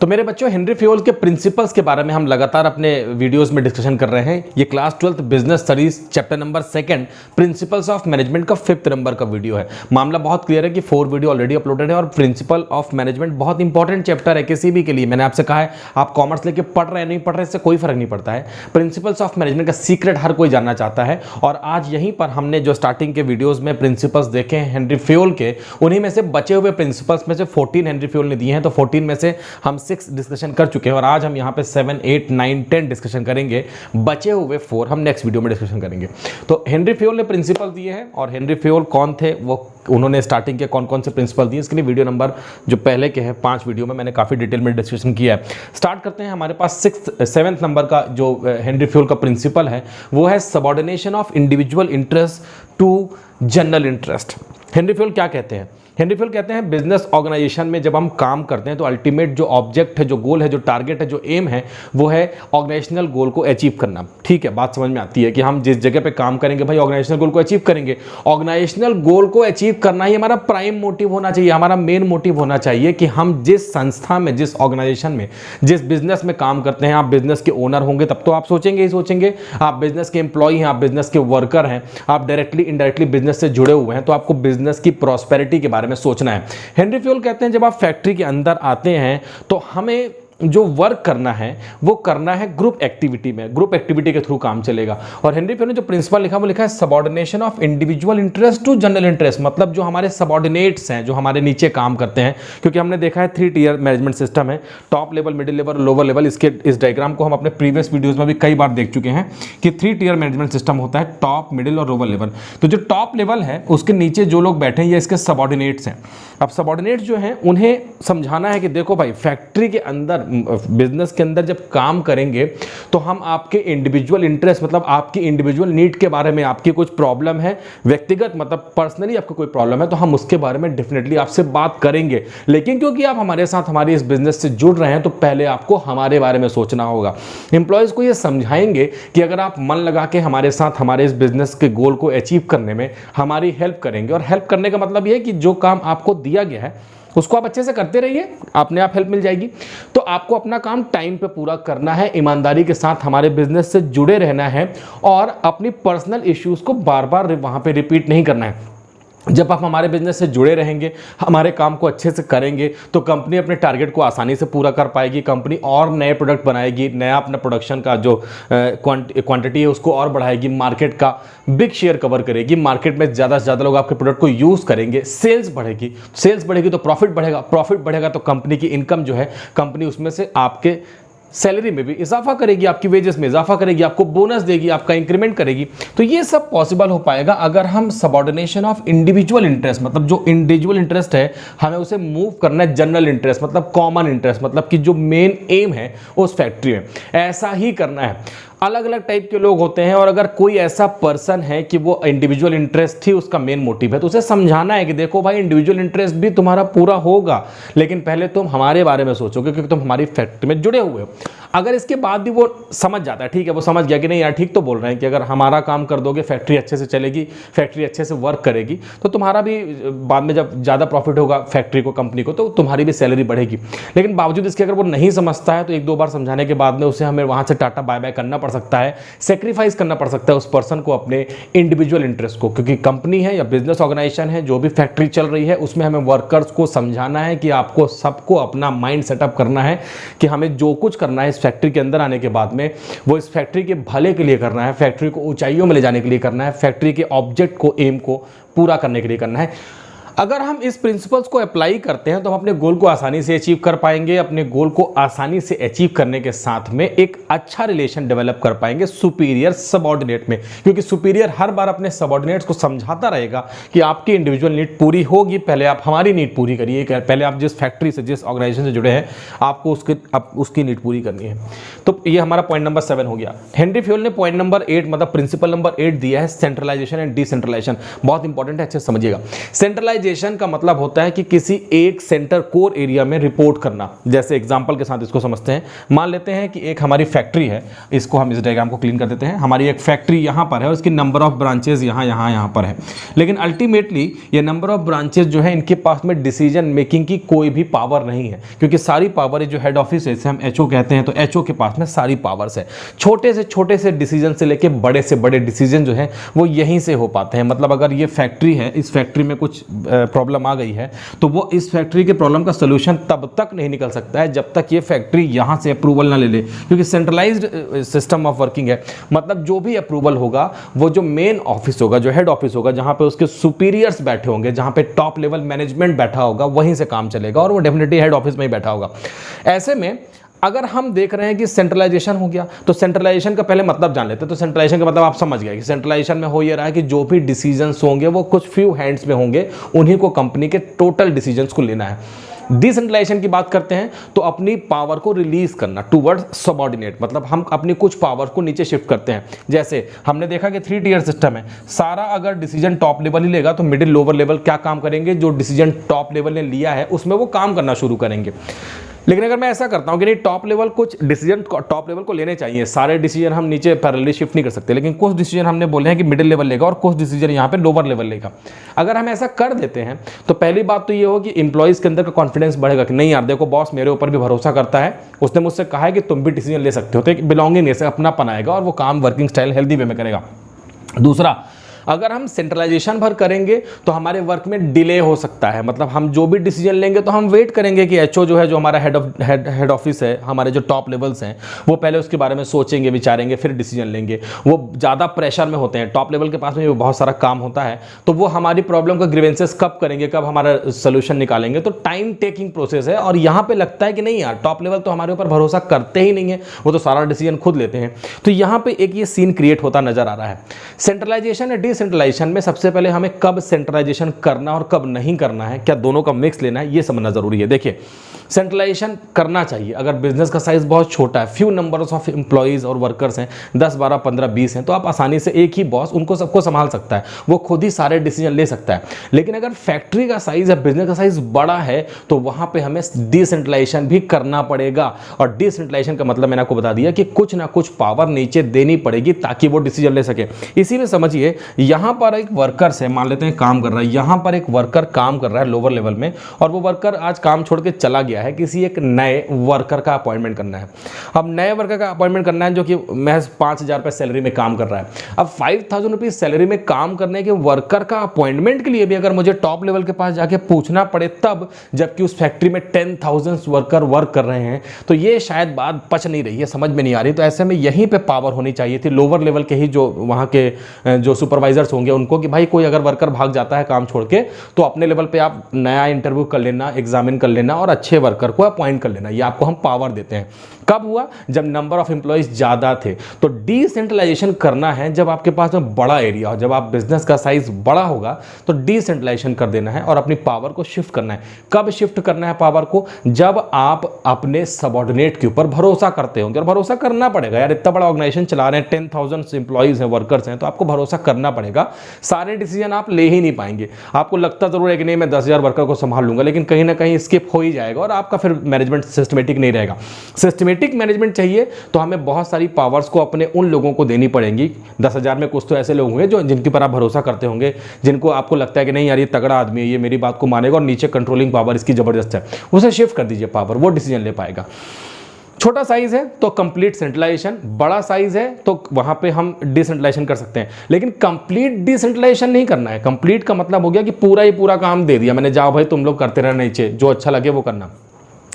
तो मेरे बच्चों, हेनरी फ्योल के प्रिंसिपल्स के बारे में हम लगातार अपने वीडियोस में डिस्कशन कर रहे हैं। ये class 12th business studies chapter number 2 principles of management का 5th नंबर का वीडियो है। मामला बहुत क्लियर है कि 4 वीडियो ऑलरेडी अपलोडेड है और प्रिंसिपल ऑफ मैनेजमेंट बहुत इंपॉर्टेंट चैप्टर है किसी भी के लिए। मैंने आपसे कहा है, आप कॉमर्स लेके पढ़ रहे हैं नहीं पढ़ रहे, इससे कोई फर्क नहीं पड़ता है। प्रिंसिपल्स ऑफ मैनेजमेंट का सीक्रेट हर कोई जानना चाहता है और आज यहीं पर हमने जो स्टार्टिंग के वीडियोज में प्रिंसिपल्स देखे हैं हेनरी फ्योल के, उन्हीं में से बचे हुए प्रिंसिपल्स में से 14 हेनरी फ्योल ने दिए हैं। तो 14 में से हम 6 डिस्कशन कर चुके हैं और आज हम यहाँ पे 7, 8, 9, 10 डिस्कशन करेंगे। बचे हुए 4 हम नेक्स्ट वीडियो में डिस्कशन करेंगे। तो हेनरी फ्योल ने प्रिंसिपल दिए हैं और हेनरी फ्योल कौन थे, वो उन्होंने स्टार्टिंग के कौन कौन से प्रिंसिपल दिए, इसके लिए वीडियो नंबर जो पहले के हैं 5 वीडियो में मैंने काफ़ी डिटेल में डिस्कशन किया है। स्टार्ट करते हैं। हमारे पास 7th नंबर का जो हेनरी फ्योल का प्रिंसिपल है वो है subordination of individual interest to general interest. Henri Fayol क्या कहते हैं? हेनरी फ्योल कहते हैं बिजनेस ऑर्गेनाइजेशन में जब हम काम करते हैं तो अल्टीमेट जो ऑब्जेक्ट है, जो गोल है, जो टारगेट है, जो एम है, वो है ऑर्गेनाइजेशनल गोल को अचीव करना। ठीक है, बात समझ में आती है कि हम जिस जगह पे काम करेंगे भाई ऑर्गेनाइजेशनल गोल को अचीव करेंगे। ऑर्गेनाइजेशनल गोल को अचीव करना ही हमारा प्राइम मोटिव होना चाहिए, हमारा मेन मोटिव होना चाहिए कि हम जिस संस्था में, जिस ऑर्गेनाइजेशन में, जिस बिजनेस में काम करते हैं, आप बिजनेस के ओनर होंगे तब तो आप सोचेंगे ही सोचेंगे, आप बिजनेस के एम्प्लॉय हैं, आप बिजनेस के वर्कर हैं, आप डायरेक्टली इनडायरेक्टली बिजनेस से जुड़े हुए हैं, तो आपको बिजनेस की प्रॉस्पेरिटी के बारे में सोचना है। हेनरी फ्योल कहते हैं जब आप फैक्ट्री के अंदर आते हैं तो हमें जो वर्क करना है वो करना है ग्रुप एक्टिविटी में, ग्रुप एक्टिविटी के थ्रू काम चलेगा। और हेनरी फ्योल ने जो प्रिंसिपल लिखा वो लिखा है subordination of individual interest to general interest. मतलब जो हमारे सबऑर्डिनेट्स हैं, जो हमारे नीचे काम करते हैं, क्योंकि हमने देखा है 3 टियर मैनेजमेंट सिस्टम है, top level, middle level, lower level. इस डायग्राम को हम अपने प्रीवियस वीडियोज में भी कई बार देख चुके हैं कि 3 टियर मैनेजमेंट सिस्टम होता है, टॉप, मिडिल और लोअर लेवल। तो जो टॉप लेवल है उसके नीचे जो लोग बैठे हैं ये इसके सबऑर्डिनेट्स हैं। अब सबऑर्डिनेट्स जो हैं उन्हें समझाना है कि देखो भाई फैक्ट्री के अंदर, बिजनेस के अंदर जब काम करेंगे तो हम आपके इंडिविजुअल इंटरेस्ट, मतलब आपकी इंडिविजुअल नीड के बारे में, आपकी कुछ प्रॉब्लम है व्यक्तिगत, मतलब पर्सनली आपको कोई प्रॉब्लम है तो हम उसके बारे में डेफिनेटली आपसे बात करेंगे। लेकिन क्योंकि आप हमारे साथ हमारे इस बिजनेस से जुड़ रहे हैं तो पहले आपको हमारे बारे में सोचना होगा। एम्प्लॉयज़ को ये समझाएंगे कि अगर आप मन लगा के हमारे साथ हमारे इस बिजनेस के गोल को अचीव करने में हमारी हेल्प करेंगे, और हेल्प करने का मतलब ये है कि जो काम आपको दिया गया है उसको आप अच्छे से करते रहिए, अपने आप हेल्प मिल जाएगी। तो आपको अपना काम टाइम पे पूरा करना है, ईमानदारी के साथ हमारे बिजनेस से जुड़े रहना है और अपनी पर्सनल इश्यूज को बार बार वहाँ पे रिपीट नहीं करना है। जब आप हमारे बिजनेस से जुड़े रहेंगे, हमारे काम को अच्छे से करेंगे तो कंपनी अपने टारगेट को आसानी से पूरा कर पाएगी, कंपनी और नए प्रोडक्ट बनाएगी, नया अपना प्रोडक्शन का जो क्वांटिटी है उसको और बढ़ाएगी, मार्केट का बिग शेयर कवर करेगी, मार्केट में ज़्यादा से ज़्यादा लोग आपके प्रोडक्ट को यूज़ करेंगे, सेल्स बढ़ेगी तो प्रॉफिट बढ़ेगा तो कंपनी की इनकम जो है, कंपनी उसमें से आपके सैलरी में भी इजाफा करेगी, आपकी वेजेस में इजाफा करेगी, आपको बोनस देगी, आपका इंक्रीमेंट करेगी। तो ये सब पॉसिबल हो पाएगा अगर हम सबऑर्डिनेशन ऑफ इंडिविजुअल इंटरेस्ट, मतलब जो इंडिविजुअल इंटरेस्ट है हमें उसे मूव करना है जनरल इंटरेस्ट, मतलब कॉमन इंटरेस्ट, मतलब कि जो मेन एम है उस फैक्ट्री में, ऐसा ही करना है। अलग अलग टाइप के लोग होते हैं और अगर कोई ऐसा पर्सन है कि वो इंडिविजुअल इंटरेस्ट ही उसका मेन मोटिव है तो उसे समझाना है कि देखो भाई इंडिविजुअल इंटरेस्ट भी तुम्हारा पूरा होगा, लेकिन पहले तुम हमारे बारे में सोचोगे क्योंकि तुम हमारी फैक्ट्री में जुड़े हुए हो। अगर इसके बाद भी वो समझ जाता है, ठीक है, वो समझ गया कि नहीं यार ठीक तो बोल रहे हैं कि अगर हमारा काम कर दोगे फैक्ट्री अच्छे से चलेगी, फैक्ट्री अच्छे से वर्क करेगी तो तुम्हारा भी बाद में जब ज़्यादा प्रॉफिट होगा फैक्ट्री को, कंपनी को, तो तुम्हारी भी सैलरी बढ़ेगी। लेकिन बावजूद इसके अगर वो नहीं समझता है तो 1-2 बार समझाने के बाद में उसे हमें वहाँ से टाटा बाय बाय करना पड़ सकता है, सेक्रीफाइस करना पड़ सकता है उस पर्सन को अपने इंडिविजुअल इंटरेस्ट को, क्योंकि कंपनी है या बिजनेस ऑर्गेनाइजेशन है, जो भी फैक्ट्री चल रही है उसमें हमें वर्कर्स को समझाना है कि आपको सबको अपना माइंड सेटअप करना है कि हमें जो कुछ करना है इस फैक्ट्री के अंदर आने के बाद में वो इस फैक्ट्री के भले के लिए करना है, फैक्ट्री को ऊंचाइयों में ले जाने के लिए करना है, फैक्ट्री के ऑब्जेक्ट को, एम को पूरा करने के लिए करना है। अगर हम इस प्रिंसिपल्स को अप्लाई करते हैं तो हम अपने गोल को आसानी से अचीव कर पाएंगे। अपने गोल को आसानी से अचीव करने के साथ में एक अच्छा रिलेशन डेवलप कर पाएंगे सुपीरियर सबऑर्डिनेट में, क्योंकि सुपीरियर हर बार अपने सबऑर्डिनेट्स को समझाता रहेगा कि आपकी इंडिविजुअल नीड पूरी होगी, पहले आप हमारी नीड पूरी करिए, पहले आप जिस फैक्ट्री से, जिस ऑर्गेनाइजेशन से जुड़े हैं आपको उसकी नीड पूरी करनी है। तो ये हमारा पॉइंट नंबर 7 हो गया। हेनरी फ्योल ने पॉइंट नंबर 8, मतलब प्रिंसिपल नंबर 8 दिया है सेंट्रलाइजेशन एंड डिसेंट्रलाइजेशन। बहुत इंपॉर्टेंट है, अच्छे से समझिएगा। सेंट्रलाइजेशन सेंट्रलाइजेशन का मतलब होता है कि किसी एक सेंटर कोर एरिया में रिपोर्ट करना। जैसे एग्जांपल के साथ इसको समझते हैं, मान लेते हैं कि एक हमारी फैक्ट्री है, इसको हम इस डायग्राम को क्लीन कर देते हैं। हमारी एक फैक्ट्री यहाँ पर है और इसकी नंबर ऑफ ब्रांचेज यहाँ पर है, लेकिन अल्टीमेटली ये नंबर ऑफ ब्रांचेज जो है इनके पास में डिसीजन मेकिंग की कोई भी पावर नहीं है, क्योंकि सारी पावर जो हेड ऑफिस है, इसे हम एचओ कहते हैं, तो एचओ के पास में सारी पावर्स है। छोटे से डिसीजन से लेके बड़े से बड़े डिसीजन जो है वो यहीं से हो पाते हैं। मतलब अगर ये फैक्ट्री है, इस फैक्ट्री में कुछ प्रॉब्लम आ गई है, तो वो इस फैक्ट्री के प्रॉब्लम का सोल्यूशन तब तक नहीं निकल सकता है जब तक ये फैक्ट्री यहाँ से अप्रूवल ना ले ले, क्योंकि सेंट्रलाइज्ड सिस्टम ऑफ वर्किंग है। मतलब जो भी अप्रूवल होगा वो जो मेन ऑफिस होगा, जो हेड ऑफिस होगा, जहाँ पे उसके सुपीरियर्स बैठे होंगे, जहाँ पे टॉप लेवल मैनेजमेंट बैठा होगा, वहीं से काम चलेगा और वो डेफिनेटली हेड ऑफिस में ही बैठा होगा। ऐसे में अगर हम देख रहे हैं कि सेंट्रलाइजेशन हो गया, तो सेंट्रलाइजेशन का पहले मतलब जान लेते हैं। तो सेंट्रलाइजेशन का मतलब आप समझ गए कि सेंट्रलाइजेशन में हो ये रहा है कि जो भी डिसीजंस होंगे वो कुछ फ्यू हैंड्स में होंगे, उन्हीं को कंपनी के टोटल डिसीजंस को लेना है। डिसेंट्रलाइजेशन की बात करते हैं तो अपनी पावर को रिलीज करना टूवर्ड्स सबऑर्डिनेट, मतलब हम अपनी कुछ पावर को नीचे शिफ्ट करते हैं। जैसे हमने देखा कि 3 टियर सिस्टम है, सारा अगर डिसीजन टॉप लेवल ही लेगा तो मिडिल लोअर लेवल क्या काम करेंगे, जो डिसीजन टॉप लेवल ने लिया है उसमें वो काम करना शुरू करेंगे। लेकिन अगर मैं ऐसा करता हूं कि नहीं, टॉप लेवल कुछ डिसीजन टॉप लेवल को लेने चाहिए, सारे डिसीजन हम नीचे पैरेलली शिफ्ट नहीं कर सकते, लेकिन कुछ डिसीजन हमने बोले हैं कि मिडिल लेवल लेगा और कुछ डिसीजन यहाँ पे लोअर लेवल लेगा। अगर हम ऐसा कर देते हैं तो पहली बात तो ये हो कि इंप्लॉइज के अंदर का कॉन्फिडेंस बढ़ेगा कि नहीं यार देखो बॉस मेरे ऊपर भी भरोसा करता है, उसने मुझसे कहा है कि तुम भी डिसीजन ले सकते हो, तो एक बिलोंगिंग से अपनापन आएगा और वो काम वर्किंग स्टाइल हेल्दी वे में करेगा। दूसरा, अगर हम सेंट्रलाइजेशन भर करेंगे तो हमारे वर्क में डिले हो सकता है। मतलब हम जो भी डिसीजन लेंगे तो हम वेट करेंगे कि एचओ जो है, जो हमारा हेड ऑफिस है, हमारे जो टॉप लेवल्स हैं, वो पहले उसके बारे में सोचेंगे, विचारेंगे, फिर डिसीजन लेंगे। वो ज़्यादा प्रेशर में होते हैं, टॉप लेवल के पास में बहुत सारा काम होता है, तो वो हमारी प्रॉब्लम का ग्रीवेंसेस कब करेंगे, कब हमारा सोल्यूशन निकालेंगे, तो टाइम टेकिंग प्रोसेस है। और यहाँ पे लगता है कि नहीं यार टॉप लेवल तो हमारे ऊपर भरोसा करते ही नहीं है, वो तो सारा डिसीजन खुद लेते हैं। तो यहाँ पे एक ये सीन क्रिएट होता नजर आ रहा है। सेंट्रलाइजेशन या डिसेंट्रलाइजेशन में सबसे पहले हमें कब सेंट्रलाइजेशन करना और कब नहीं करना है, क्या दोनों का मिक्स लेना है, ये समझना जरूरी है। देखिए, सेंट्रलाइजेशन करना चाहिए अगर बिजनेस का साइज बहुत छोटा है, फ्यू नंबर्स ऑफ एम्प्लॉइज और वर्कर्स हैं, 10, 12, 15, 20 हैं, तो आप आसानी से एक ही बॉस उनको सबको संभाल सकता है, वो खुद ही सारे डिसीजन ले सकता है। लेकिन अगर फैक्ट्री का साइज या बिजनेस का साइज बड़ा है तो वहां पे हमें डिसेंट्रलाइजेशन भी करना पड़ेगा। और डिसेंट्रलाइजेशन का मतलब मैंने आपको बता दिया कि कुछ ना कुछ पावर नीचे देनी पड़ेगी ताकि वो डिसीजन ले सके। इसी में समझिए, यहां पर एक वर्कर्स है, मान लेते हैं काम कर रहा है, यहां पर एक वर्कर काम कर रहा है लोअर लेवल में, और वो वर्कर आज काम छोड़ के चला गया है, किसी एक नए वर्कर का अपॉइंटमेंट करना है। अब नए वर्कर का अपॉइंटमेंट करना है जो कि महज 5,000 रुपये सैलरी में काम कर रहा है। अब 5,000 रुपीज सैलरी में काम करने के वर्कर का अपॉइंटमेंट के लिए भी अगर मुझे टॉप लेवल के पास जाके पूछना पड़े तब, जबकि उस फैक्ट्री में 10,000 वर्कर वर्क कर रहे हैं, तो ये शायद बात पच नहीं रही है, समझ में नहीं आ रही। तो ऐसे में यहीं पे पावर होनी चाहिए थी लोअर लेवल के ही, जो वहाँ के जो सुपरवाइजर्स होंगे उनको, कि भाई कोई अगर वर्कर भाग जाता है काम छोड़ के तो अपने लेवल पे आप नया इंटरव्यू कर लेना, एग्जामिन कर लेना और अच्छे वर्कर को अपॉइंट कर लेना। ये आपको हम पावर देते हैं। कब हुआ? जब नंबर ऑफ एम्प्लॉइज ज्यादा थे। तो डिसेंट्रलाइजेशन करना है जब आपके पास में बड़ा एरिया हो, जब आप बिजनेस का साइज बड़ा होगा तो डिसेंट्रलाइजेशन कर देना है और अपनी पावर को शिफ्ट करना है। कब शिफ्ट करना है पावर को? जब आप अपने सबऑर्डिनेट के ऊपर भरोसा करते होंगे, और भरोसा करना पड़ेगा यार, इतना बड़ा ऑर्गेनाइजेशन चला रहे हैं, 10,000 एम्प्लॉइज हैं, वर्कर्स हैं, तो आपको भरोसा करना पड़ेगा। सारे डिसीजन आप ले ही नहीं पाएंगे। आपको लगता जरूर है कि नहीं मैं 10,000 वर्कर को संभाल लूंगा, लेकिन कहीं ना कहीं स्किप हो ही जाएगा और आपका फिर मैनेजमेंट सिस्टमेटिक नहीं रहेगा। सिस्टमेटिक मैनेजमेंट चाहिए तो हमें बहुत सारी पावर्स को अपने उन लोगों को देनी पड़ेंगी। 10,000 में कुछ तो ऐसे लोग होंगे जो जिनके पर आप भरोसा करते होंगे, जिनको आपको लगता है कि नहीं यार ये तगड़ा आदमी है, ये मेरी बात को मानेगा, और नीचे कंट्रोलिंग पावर इसकी जबरदस्त है, उसे शिफ्ट कर दीजिए पावर, वो डिसीजन ले पाएगा। छोटा साइज है तो कंप्लीट सेंट्रलाइजेशन, बड़ा साइज है तो वहां पे हम डिसेंट्रलाइजेशन कर सकते हैं, लेकिन कंप्लीट डिसेंट्रलाइजेशन नहीं करना है। कंप्लीट का मतलब हो गया कि पूरा ही पूरा काम दे दिया मैंने, जाओ भाई तुम लोग करते रहना, नीचे जो अच्छा लगे वो करना,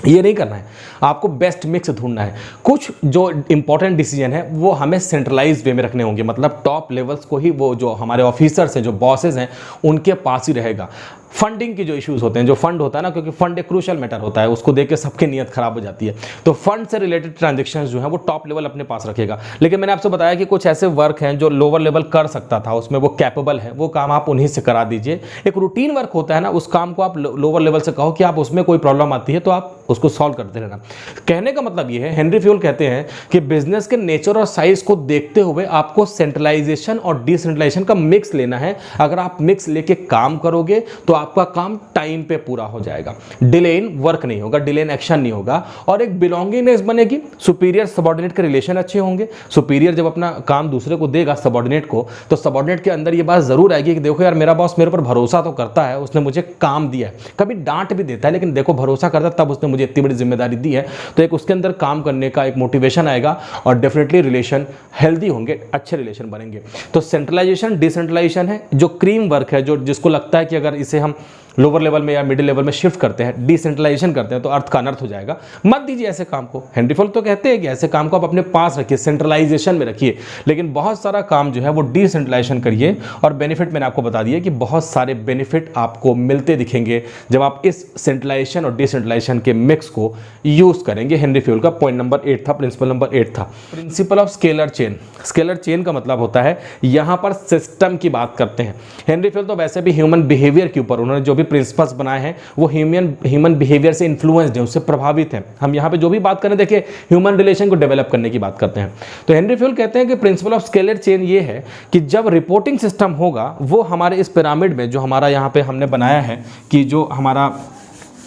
ये नहीं करना है। आपको बेस्ट मिक्स ढूंढना है। कुछ जो इंपॉर्टेंट डिसीजन है वो हमें सेंट्रलाइज्ड वे में रखने होंगे, मतलब टॉप लेवल्स को ही, वो जो हमारे ऑफिसर्स हैं, जो बॉसेज हैं, उनके पास ही रहेगा। फंडिंग की जो इश्यूज होते हैं, जो फंड होता है ना, क्योंकि फंड एक क्रूशियल मैटर होता है, उसको देख के सबकी नीयत खराब हो जाती है, तो फंड से रिलेटेड ट्रांजेक्शंस जो है वो टॉप लेवल अपने पास रखेगा। लेकिन मैंने आपसे बताया कि कुछ ऐसे वर्क हैं जो लोअर लेवल कर सकता था, उसमें वो कैपेबल है, वो काम आप उन्हीं से करा दीजिए। एक रूटीन वर्क होता है ना, उस काम को आप लोअर लेवल से कहो कि आप उसमें कोई प्रॉब्लम आती है तो आप उसको सॉल्व करते रहना। कहने का मतलब ये है, हेनरी फ्यूल कहते हैं कि बिजनेस के नेचर और साइज को देखते हुए आपको सेंट्रलाइजेशन और डिसेंट्रलाइजेशन का मिक्स लेना है। अगर आप मिक्स लेके काम करोगे तो आपका काम टाइम पे पूरा हो जाएगा, डिले इन वर्क नहीं होगा, डिले इन एक्शन नहीं होगा, और एक बिलोंगिंगनेस बनेगी, सुपीरियर सबॉर्डिनेट के रिलेशन अच्छे होंगे। सुपीरियर जब अपना काम दूसरे को देगा सबॉर्डिनेट को, तो सबॉर्डिनेट के अंदर ये बात जरूर आएगी कि देखो यार मेरा बॉस मेरे ऊपर भरोसा तो करता है, उसने मुझे काम दिया है, कभी डांट भी देता है लेकिन देखो भरोसा करता है तब उसने मुझे इतनी बड़ी जिम्मेदारी दी है, तो एक उसके अंदर काम करने का एक मोटिवेशन आएगा और डेफिनेटली रिलेशन हेल्दी होंगे, अच्छे रिलेशन बनेंगे। तो सेंट्रलाइजेशन डिसेंट्रलाइजेशन है, जो क्रीम वर्क है, जो जिसको लगता है कि अगर इसे हम लोअर लेवल में या मिडिल लेवल में शिफ्ट करते हैं, डिसेंट्रलाइजेशन करते हैं, तो अर्थ का अनर्थ हो जाएगा। मत दीजिए ऐसे काम को। हेनरी फोर्ड तो कहते हैं कि ऐसे काम को आप अपने पास रखिए, सेंट्रलाइजेशन में रखिए, लेकिन बहुत सारा काम जो है वो डिसेंट्रलाइजेशन करिए। और बेनिफिट मैंने आपको बता दिया कि बहुत सारे बेनिफिट आपको मिलते दिखेंगे जब आप इस सेंट्रलाइजेशन और डिसेंट्रलाइजेशन के मिक्स को यूज करेंगे। हेनरी फ्यूल का पॉइंट नंबर 8 था, प्रिंसिपल नंबर 8 था, principle of scalar chain. Scalar chain का मतलब होता है यहां पर सिस्टम की बात करते हैं। हेनरी फ्यूल तो वैसे भी ह्यूमन बिहेवियर के ऊपर उन्होंने जो भी प्रिंसिपल्स बनाए हैं वो ह्यूमन बिहेवियर से इन्फ्लुएंस्ड है, उससे प्रभावित हैं। हम यहाँ पे जो भी बात करें देखिए ह्यूमन रिलेशन को डेवलप करने की बात करते हैं। तो हेनरी फ्यूल कहते हैं कि प्रिंसिपल ऑफ स्केलर चेन ये है कि जब रिपोर्टिंग सिस्टम होगा वो हमारे इस पिरामिड में जो हमारा यहाँ पे हमने बनाया है कि जो हमारा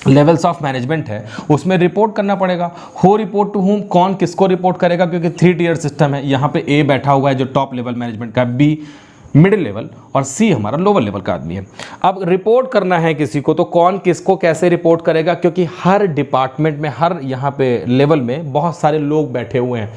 लेवल्स ऑफ मैनेजमेंट है उसमें रिपोर्ट करना पड़ेगा। हो रिपोर्ट टू हुम, कौन किसको रिपोर्ट करेगा, क्योंकि 3 टियर सिस्टम है। यहाँ पे ए बैठा हुआ है जो टॉप लेवल मैनेजमेंट का, बी मिडिल लेवल और सी हमारा लोअर लेवल का आदमी है। अब रिपोर्ट करना है किसी को तो कौन किसको कैसे रिपोर्ट करेगा, क्योंकि हर डिपार्टमेंट में हर यहाँ पे लेवल में बहुत सारे लोग बैठे हुए हैं।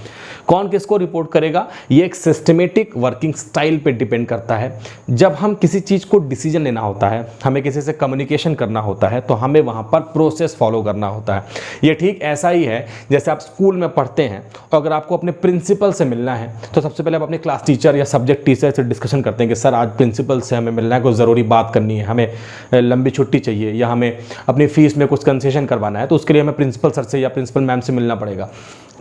कौन किसको रिपोर्ट करेगा ये एक सिस्टमेटिक वर्किंग स्टाइल पे डिपेंड करता है। जब हम किसी चीज़ को डिसीजन लेना होता है, हमें किसी से कम्युनिकेशन करना होता है, तो हमें वहाँ पर प्रोसेस फॉलो करना होता है। ये ठीक ऐसा ही है जैसे आप स्कूल में पढ़ते हैं और अगर आपको अपने प्रिंसिपल से मिलना है तो सबसे पहले आप अपने क्लास टीचर या सब्जेक्ट टीचर से डिस्कशन करते हैं कि सर आज प्रिंसिपल से हमें मिलना है, कुछ ज़रूरी बात करनी है, हमें लंबी छुट्टी चाहिए या हमें अपनी फ़ीस में कुछ कंसेशन करवाना है, तो उसके लिए हमें प्रिंसिपल सर से या प्रिंसिपल मैम से मिलना पड़ेगा।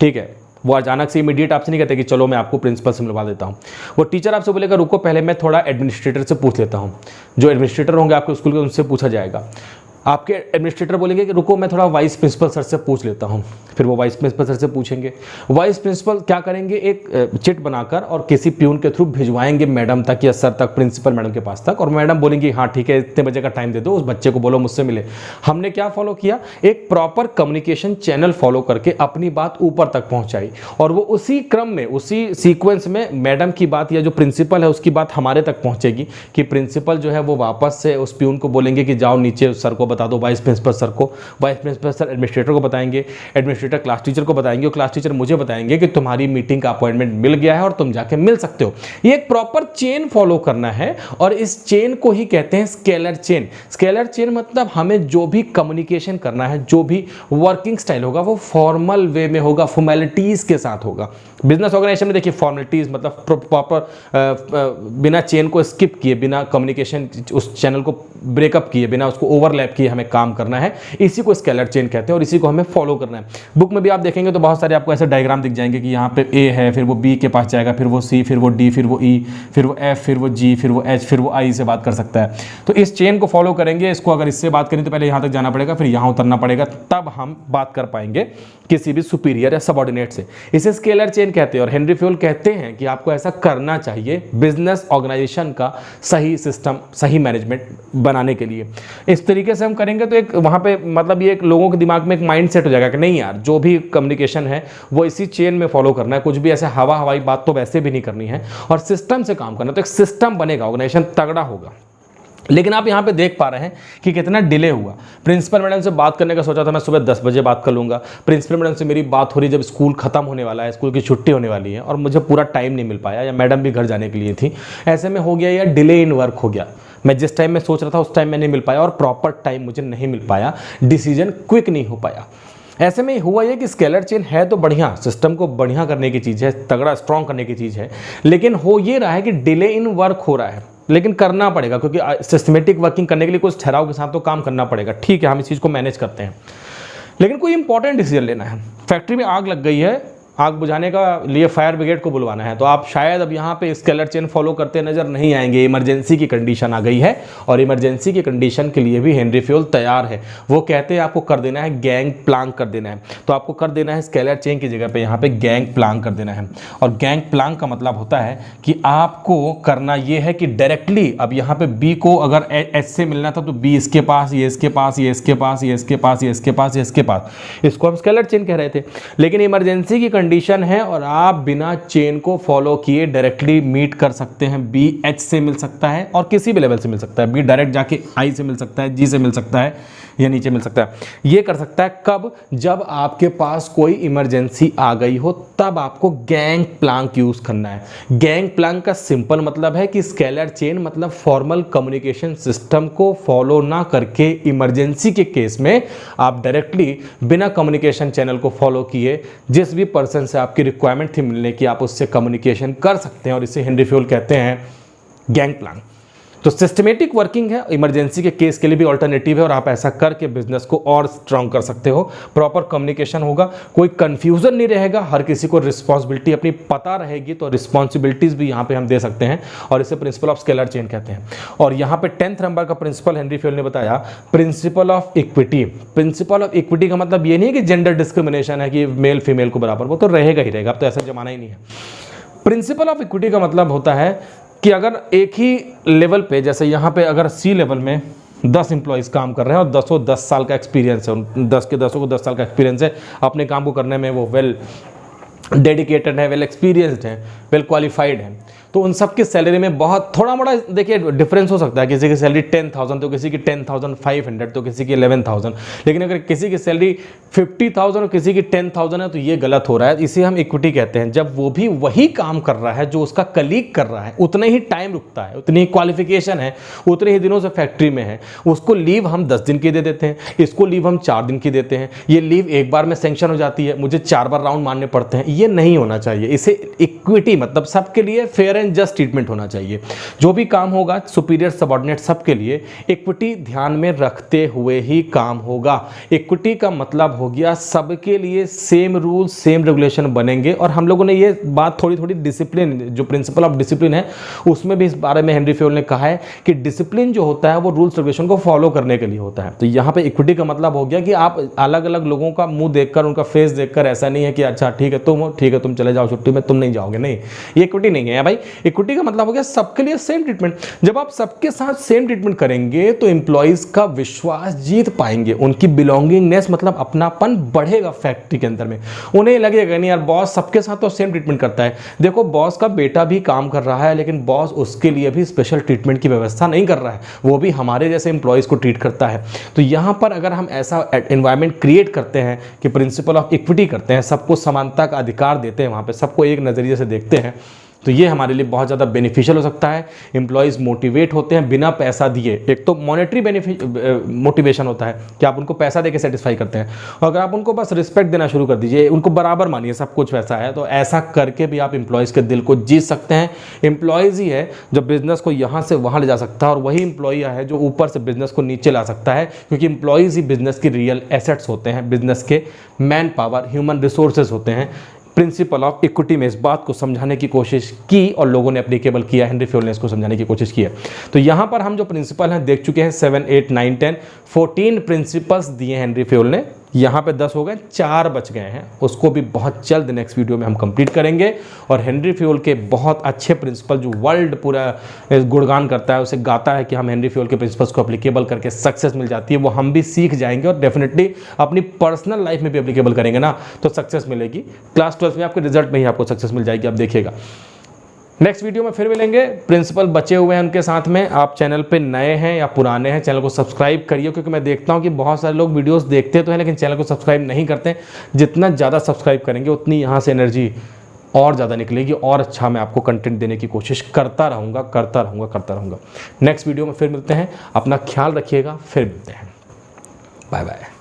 ठीक है, वो अचानक से इमीडिएट आपसे नहीं कहते कि चलो मैं आपको प्रिंसिपल से मिलवा देता हूँ। वो टीचर आपसे बोलेगा रुको पहले मैं थोड़ा एडमिनिस्ट्रेटर से पूछ लेता हूँ। जो एडमिनिस्ट्रेटर होंगे आपके स्कूल के उनसे पूछा जाएगा। आपके एडमिनिस्ट्रेटर बोलेंगे कि रुको मैं थोड़ा वाइस प्रिंसिपल सर से पूछ लेता हूँ। फिर वो वाइस प्रिंसिपल सर से पूछेंगे। वाइस प्रिंसिपल क्या करेंगे, एक चिट बनाकर और किसी प्यून के थ्रू भिजवाएंगे मैडम तक या सर तक, प्रिंसिपल मैडम के पास तक, और मैडम बोलेंगी हाँ ठीक है इतने बजे का टाइम दे दो, उस बच्चे को बोलो मुझसे मिले। हमने क्या फॉलो किया, एक प्रॉपर कम्युनिकेशन चैनल फॉलो करके अपनी बात ऊपर तक पहुँचाई, और वो उसी क्रम में उसी सीक्वेंस में मैडम की बात या जो प्रिंसिपल है उसकी बात हमारे तक पहुँचेगी कि प्रिंसिपल जो है वो वापस से उस प्यून को बोलेंगे कि जाओ नीचे उस सर को बता दो, वाइस प्रिंसिपल सर को, वाइस प्रिंसिपल सर एडमिनिस्ट्रेटर को बताएंगे, एडमिनिस्ट्रेटर क्लास टीचर को बताएंगे और क्लास टीचर मुझे बताएंगे कि तुम्हारी मीटिंग का अपॉइंटमेंट मिल गया है और तुम जाके मिल सकते हो। ये एक प्रॉपर चेन फॉलो करना है और इस चेन को ही कहते हैं स्केलर चेन। स्केलर चेन मतलब हमें जो भी कम्युनिकेशन करना है, जो भी वर्किंग स्टाइल होगा वो फॉर्मल वे में होगा, फॉर्मेलिटीज के साथ होगा। बिजनेस ऑर्गेनाइजेशन में देखिए फॉर्मेलिटीज मतलब प्रॉपर बिना चेन को स्किप किए, बिना कम्युनिकेशन उस चैनल को ब्रेकअप किए, बिना उसको ओवरलैप किए हमें काम करना है, इसी को स्केलर चेन कहते हैं और इसी को हमें फॉलो करना है। बुक में भी आप देखेंगे तो बहुत सारे आपको ऐसे डायग्राम दिख जाएंगे कि यहाँ पे ए है, फिर वो बी के पास जाएगा, फिर वो सी, फिर वो डी, फिर वो ई, फिर वो एफ, फिर वो जी, फिर वो एच, फिर वो आई से बात कर सकता है। तो इस चेन को फॉलो करेंगे। इसको अगर इससे बात करें तो पहले यहाँ तक जाना पड़ेगा, फिर यहाँ उतरना पड़ेगा, तब हम बात कर पाएंगे किसी भी सुपीरियर या सबऑर्डिनेट से। इसे स्केलर चेन कहते हैं और हेनरी फ्यूल कहते हैं कि आपको ऐसा करना चाहिए बिजनेस ऑर्गेनाइजेशन का सही सिस्टम, सही मैनेजमेंट बनाने के लिए। इस तरीके से हम करेंगे तो एक वहाँ पे मतलब ये एक लोगों के दिमाग में एक माइंड सेट हो जाएगा कि नहीं यार जो भी कम्युनिकेशन है वो इसी चेन में फॉलो करना है, कुछ भी ऐसे हवाई बात तो वैसे भी नहीं करनी है और सिस्टम से काम करना। तो एक सिस्टम बनेगा, ऑर्गेनाइजेशन तगड़ा होगा। लेकिन आप यहाँ पे देख पा रहे हैं कि कितना डिले हुआ। प्रिंसिपल मैडम से बात करने का सोचा था मैं सुबह 10 बजे बात कर लूँगा, प्रिंसिपल मैडम से मेरी बात हो रही जब स्कूल खत्म होने वाला है, स्कूल की छुट्टी होने वाली है और मुझे पूरा टाइम नहीं मिल पाया या मैडम भी घर जाने के लिए थी। ऐसे में हो गया या डिले इन वर्क हो गया, मैं जिस टाइम में सोच रहा था उस टाइम में नहीं मिल पाया और प्रॉपर टाइम मुझे नहीं मिल पाया, डिसीजन क्विक नहीं हो पाया। ऐसे में हुआ ये कि स्केलर चेन है तो बढ़िया, सिस्टम को बढ़िया करने की चीज़ है, तगड़ा स्ट्रॉन्ग करने की चीज़ है, लेकिन हो ये रहा है कि डिले इन वर्क हो रहा है। लेकिन करना पड़ेगा क्योंकि सिस्टमेटिक वर्किंग करने के लिए कुछ ठहराव के साथ तो काम करना पड़ेगा। ठीक है, हम इस चीज़ को मैनेज करते हैं, लेकिन कोई इंपॉर्टेंट डिसीजन लेना है। फैक्ट्री में आग लग गई है, आग बुझाने का लिए फायर ब्रिगेड को बुलवाना है, तो आप शायद अब यहाँ पे स्केलर चेन फॉलो करते नजर नहीं आएंगे। इमरजेंसी की कंडीशन आ गई है और इमरजेंसी की कंडीशन के लिए भी हेनरी फ्यूल तैयार है। वो कहते हैं आपको कर देना है गैंग प्लांक कर देना है, तो आपको कर देना है स्केलर चेन की जगह पे यहाँ पे गैंग प्लांक कर देना है। और गैंग प्लांक का मतलब होता है कि आपको करना ये है कि डायरेक्टली अब यहाँ पे बी को अगर एच से मिलना था तो बी इसके पास, ये इसके पास, ये इसके पास, ये इसके पास, ये इसके पास, ये इसके पास, इसको हम स्केलर चेन कह रहे थे। लेकिन इमरजेंसी की कंडीशन है और आप बिना चेन को फॉलो किए डायरेक्टली मीट कर सकते हैं। बी एच से मिल सकता है और किसी भी लेवल से मिल सकता है। बी डायरेक्ट जाके आई से मिल सकता है, जी से मिल सकता है या नीचे मिल सकता है। ये कर सकता है कब? जब आपके पास कोई इमरजेंसी आ गई हो, तब आपको गैंग प्लांक यूज करना है। गैंग प्लांक का सिंपल मतलब है कि स्केलर चेन मतलब फॉर्मल कम्युनिकेशन सिस्टम को फॉलो ना करके इमरजेंसी के केस में आप डायरेक्टली बिना कम्युनिकेशन चैनल को फॉलो किए जिस भी पर्सन से आपकी रिक्वायरमेंट थी मिलने की, आप उससे कम्युनिकेशन कर सकते हैं और इसे हेनरी फ्यूल कहते हैं गैंग प्लांक। तो सिस्टमेटिक वर्किंग है, इमरजेंसी के केस के लिए भी ऑल्टरनेटिव है और आप ऐसा करके बिजनेस को और स्ट्रांग कर सकते हो। प्रॉपर कम्युनिकेशन होगा, कोई कंफ्यूजन नहीं रहेगा, हर किसी को रिस्पॉन्सिबिलिटी अपनी पता रहेगी, तो रिस्पॉन्सिबिलिटीज भी यहाँ पे हम दे सकते हैं और इसे प्रिंसिपल ऑफ स्केलर चेन कहते हैं। और यहाँ पे 10th नंबर का प्रिंसिपल हेनरी फ्यूल ने बताया, principle of equity. Principle of equity का मतलब ये नहीं है कि जेंडर डिस्क्रिमिनेशन है कि मेल फीमेल को बराबर, वो तो रहेगा ही रहेगा, अब तो ऐसा जमाना ही नहीं है। प्रिंसिपल ऑफ इक्विटी का मतलब होता है कि अगर एक ही लेवल पे, जैसे यहाँ पे अगर सी लेवल में 10 एम्प्लॉयज़ काम कर रहे हैं और 10 साल का एक्सपीरियंस है, 10 के 10 को 10 साल का एक्सपीरियंस है, अपने काम को करने में वो वेल डेडिकेटेड है, वेल एक्सपीरियंस्ड है, वेल क्वालिफाइड है, तो उन सब की सैलरी में बहुत थोड़ा मोड़ा देखिए डिफरेंस हो सकता है। किसी की सैलरी 10,000 तो किसी की 10,500 तो किसी की 11,000, लेकिन अगर किसी की सैलरी 50,000 और किसी की 10,000 है तो ये गलत हो रहा है। इसे हम इक्विटी कहते हैं। जब वो भी वही काम कर रहा है जो उसका कलीग कर रहा है, उतने ही टाइम रुकता है, उतनी ही क्वालिफिकेशन है, उतने ही दिनों से फैक्ट्री में है, उसको लीव हम 10 दिन की दे देते हैं, इसको लीव हम 4 दिन की देते हैं। ये लीव एक बार में सैंक्शन हो जाती है, मुझे 4 बार राउंड मारने पड़ते हैं, ये नहीं होना चाहिए। इसे इक्विटी मतलब सबके लिए फेयर एंड जस्ट ट्रीटमेंट होना चाहिए। जो भी काम होगा सुपीरियर सबऑर्डिनेट सबके लिए इक्विटी ध्यान में रखते हुए ही काम होगा। इक्विटी का मतलब हो गया सबके लिए सेम रूल सेम रेगुलेशन बनेंगे। और हम लोगों ने ये बात थोड़ी डिसिप्लिन, जो प्रिंसिपल ऑफ डिसिप्लिन है उसमें भी इस बारे में हेनरी फ्यूल ने कहा है कि डिसिप्लिन जो होता है वो रूल्स रेगुलेशन को फॉलो करने के लिए होता है। तो यहाँ पे इक्विटी का मतलब हो गया कि आप अलग अलग लोगों का मुंह देखकर, उनका फेस देखकर, ऐसा नहीं है कि अच्छा ठीक है तुम हो, ठीक है तुम चले जाओ छुट्टी में, तुम नहीं जाओगे, नहीं, ये इक्विटी नहीं है भाई। इक्विटी का मतलब हो गया सबके लिए सेम ट्रीटमेंट। जब आप सबके साथ सेम ट्रीटमेंट करेंगे तो एम्प्लॉइज का विश्वास जीत पाएंगे, उनकी बिलोंगिंगनेस मतलब अपनापन बढ़ेगा फैक्ट्री के अंदर में। उन्हें लगेगा नहीं यार बॉस सबके साथ तो सेम ट्रीटमेंट करता है। देखो बॉस का बेटा भी काम कर रहा है लेकिन बॉस उसके लिए भी स्पेशल ट्रीटमेंट की व्यवस्था नहीं कर रहा है, वो भी हमारे जैसे एम्प्लॉइज को ट्रीट करता है। तो यहाँ पर अगर हम ऐसा एनवायरमेंट क्रिएट करते हैं कि प्रिंसिपल ऑफ इक्विटी करते हैं, सबको समानता का अधिकार देते हैं, वहाँ पे सबको एक नज़रिए से देखते हैं, तो ये हमारे लिए बहुत ज़्यादा बेनिफिशियल हो सकता है। एम्प्लॉइज़ मोटिवेट होते हैं बिना पैसा दिए। एक तो मॉनेटरी मोटिवेशन होता है कि आप उनको पैसा देके सेटिस्फाई करते हैं, और अगर आप उनको बस रिस्पेक्ट देना शुरू कर दीजिए, उनको बराबर मानिए, सब कुछ वैसा है, तो ऐसा करके भी आप एम्प्लॉइज़ के दिल को जीत सकते हैं। एम्प्लॉइज़ ही है जो बिजनेस को यहाँ से वहाँ ले जा सकता है, और वही एम्प्लॉई है जो ऊपर से बिजनेस को नीचे ला सकता है, क्योंकि एम्प्लॉइज़ ही बिजनेस की रियल एसेट्स होते हैं, बिजनेस के मैन पावर, ह्यूमन रिसोर्सेज होते हैं। प्रिंसिपल ऑफ इक्विटी में इस बात को समझाने की कोशिश की और लोगों ने एप्लीकेबल किया, हेनरी फ्यूल ने इसको समझाने की कोशिश की है। तो यहाँ पर हम जो प्रिंसिपल हैं देख चुके हैं 7, 8, 9, 10, 14 प्रिंसिपल्स दिए हेनरी फ्यूल ने। यहाँ पे 10 हो गए, 4 बच गए हैं, उसको भी बहुत जल्द नेक्स्ट वीडियो में हम कंप्लीट करेंगे। और हेनरी फ्यूल के बहुत अच्छे प्रिंसिपल जो वर्ल्ड पूरा गुणगान करता है, उसे गाता है कि हम हेनरी फ्यूल के प्रिंसिपल्स को एप्लीकेबल करके सक्सेस मिल जाती है, वो हम भी सीख जाएंगे और डेफिनेटली अपनी पर्सनल लाइफ में भी एप्लीकेबल करेंगे ना, तो सक्सेस मिलेगी। क्लास 12 में आपके रिजल्ट में ही आपको सक्सेस मिल जाएगी, आप देखिएगा। नेक्स्ट वीडियो में फिर मिलेंगे। प्रिंसिपल बचे हुए हैं उनके साथ में। आप चैनल पे नए हैं या पुराने हैं, चैनल को सब्सक्राइब करिए, क्योंकि मैं देखता हूं कि बहुत सारे लोग वीडियोस देखते तो हैं लेकिन चैनल को सब्सक्राइब नहीं करते। जितना ज़्यादा सब्सक्राइब करेंगे उतनी यहाँ से एनर्जी और ज़्यादा निकलेगी और अच्छा मैं आपको कंटेंट देने की कोशिश करता रहूँगा। नेक्स्ट वीडियो में फिर मिलते हैं। अपना ख्याल रखिएगा, फिर मिलते हैं। Bye bye.